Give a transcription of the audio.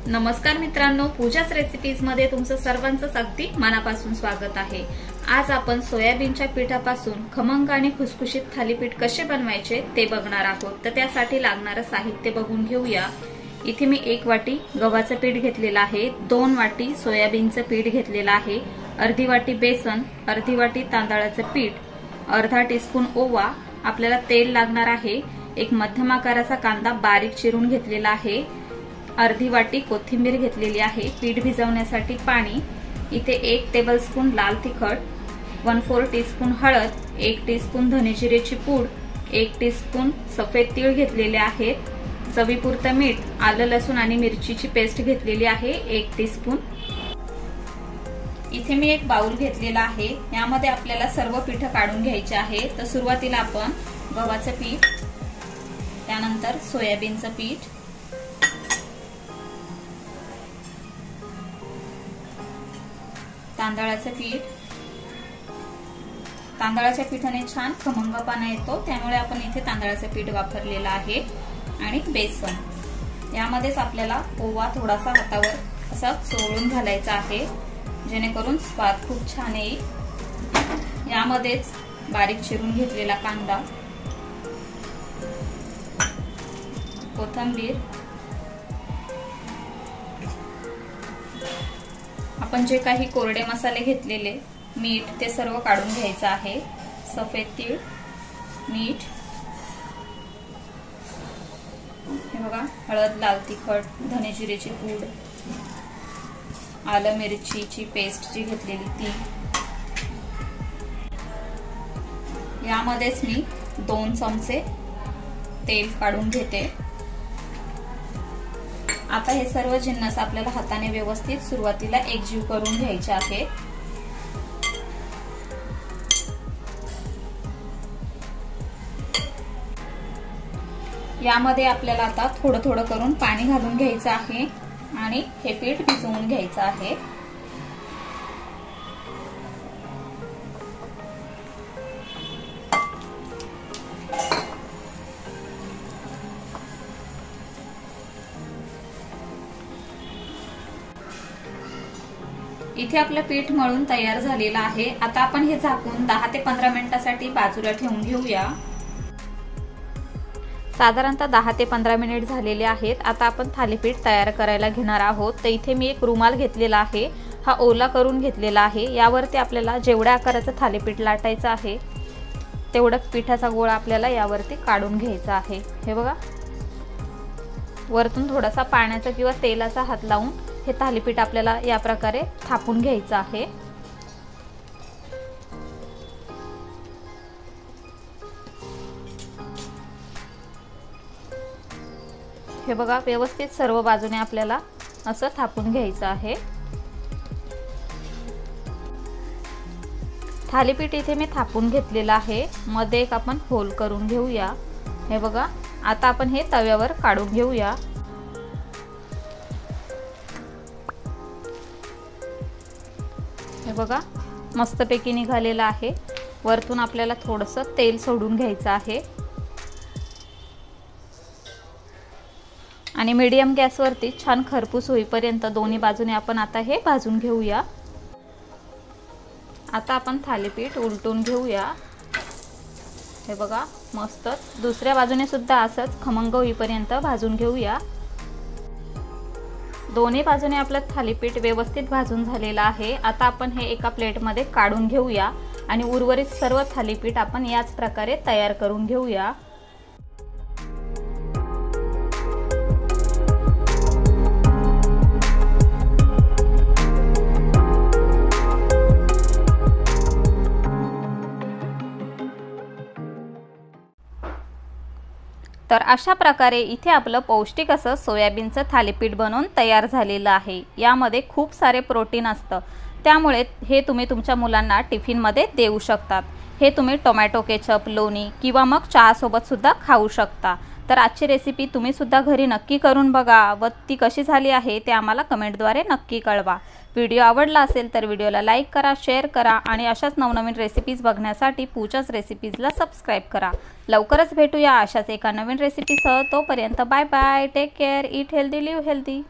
नमस्कार मित्रांनो, पूजास रेसिपीज मध्ये तुमचं सर्वांचं अगदी मनापासून स्वागत आहे। आज आपण सोयाबीनच्या पिठापासून खमंग आणि खुसखुशीत थालीपीठ कसे बनवायचे ते बघणार आहोत। तर त्यासाठी लागणारे साहित्य बघून घेऊया। इथे मी 1 वाटी गव्हाचं पीठ घेतलेलं आहे, 2 वाटी सोयाबीनचं पीठ घेतलेलं आहे, अर्धी वाटी बेसन, अर्धी वाटी तांदळाचं पीठ, अर्धा टीस्पून ओवा, आपल्याला तेल लागणार आहे, एक मध्यम आकाराचा कांदा बारीक चिरून घेतलेला आहे, अर्धी वाटी कोथिंबीर घेतलेली आहे, पीठ भिजवण्यासाठी पाणी, इथे 1 टेबलस्पून लाल तिखट, 1/4 टीस्पून हळद, 1 टीस्पून धने जिरेची पूड, 1 टीस्पून सफेद तीळ घेतलेले आहेत, चवीपुरतं मीठ, आलं लसूण आणि मिरचीची पेस्ट घेतलेली आहे 1 टीस्पून। इथे मी एक बाउल घेतलेला आहे, यामध्ये आपल्याला सर्व पीठ काढून घ्यायचे आहे। तर सुरुवातीला आपण गव्हाचं पीठ, त्यानंतर सोयाबीनचं पीठ, तांदळाचं पीठ, तांदळाच्या पिठाने छान खमंगपणा येतो, त्यामुळे आपण इथे तांदळाचं पीठ वापरलेलं आहे, आणि बेसन, यामध्येच आपल्याला ओवा थोडासा हातावर असा चोळून घालायचा आहे, जेणेकरून स्वाद खूप छान येईल। यामध्येच बारीक चिरून घेतलेला कांदा, कोथिंबीर, आपण जे काही कोरडे मसाले घेतलेले, मीठ, ते सर्व काढून घ्यायचं आहे, सफेद तीळ, मीठ, हे बघा, हळद, लाल तिखट, धने जिरेची पूड, आलं मिरचीची पेस्ट जी घेतलेली ती, यामध्येच मी 2 चमचे तेल काढून घेते। आता हे सर्व जिन्नस आपल्याला हाताने व्यवस्थित सुरुवातीला एकजीव करून घ्यायचे आहे। यामध्ये आपल्याला आता थोडं थोडं करून पाणी घालून घ्यायचं आहे आणि हे पीठ भिजवून घ्यायचं आहे। इथे आपलं पीठ मळून तयार झालेलं आहे। आता आपण हे झाकून 10 ते 15 मिनिटांसाठी बाजूला ठेवून घेऊया। साधारणतः 10 ते 15 मिनिट झालेले आहेत। आता आपण थालीपीठ तयार करायला घेणार आहोत। तर इथे मी एक रुमाल घेतलेला आहे, हा ओला करून घेतलेला आहे। यावरती आपल्याला जेवढ्या आकाराचं थालीपीठ लाटायचं आहे तेवढाच पिठाचा गोळा आपल्याला यावरती काढून घ्यायचा आहे। हे बघा, वरतून थोडासा पाण्याचा किंवा तेलाचा हात लावून हे थालीपीठ आपल्याला या प्रकारे थापून घ्यायचं आहे। हे बघा, व्यवस्थित सर्व बाजूने आपल्याला असं थापून घ्यायचं आहे। थालीपीठ इथे मी थापून घेतलेलं आहे, मध्ये एक आपण होल करून घेऊया। हे बघा, आता आपण हे तव्यावर काढून घेऊया। हे बघा, मस्तपैकी निघालेलं आहे। वरतून आपल्याला थोडंसं तेल सोडून घ्यायचं आहे आणि मीडियम गॅसवरती छान खरपूस होईपर्यंत दोन्ही बाजूने आपण आता हे भाजून घेऊया। आता आपण थालीपीठ उलटून घेऊया। हे बघा, मस्त दुसऱ्या बाजूने सुद्धा असंच खमंग होईपर्यंत भाजून घेऊया। दोन्ही बाजूने आपलं थालीपीठ व्यवस्थित भाजून झालेलं आहे। आता आपण हे एका प्लेटमध्ये काढून घेऊया आणि उर्वरित सर्व थालीपीठ आपण याच प्रकारे तयार करून घेऊया। तर अशा प्रकारे इथे आपलं पौष्टिक असं सोयाबीनचं थालीपीठ बनवून तयार झालेलं आहे। यामध्ये खूप सारे प्रोटीन असतं, त्यामुळे हे तुम्ही तुमच्या मुलांना टिफिनमध्ये देऊ शकतात। हे तुम्ही टोमॅटो केचप, लोणी किंवा मग चहा सोबत सुद्धा खाऊ शकता। तर आजची रेसिपी तुम्ही सुद्धा घरी नक्की करून बघा व ती कशी झाली आहे ते आम्हाला कमेंटद्वारे नक्की कळवा। व्हिडिओ आवडला असेल तर व्हिडिओला लाईक करा, शेअर करा आणि अशाच नवनवीन रेसिपीज बघण्यासाठी पूजास रेसिपीजला सबस्क्राइब करा। लवकरच भेटूया अशाच एका नवीन रेसिपीसह। तोपर्यंत bye bye, take care, eat healthy, live healthy.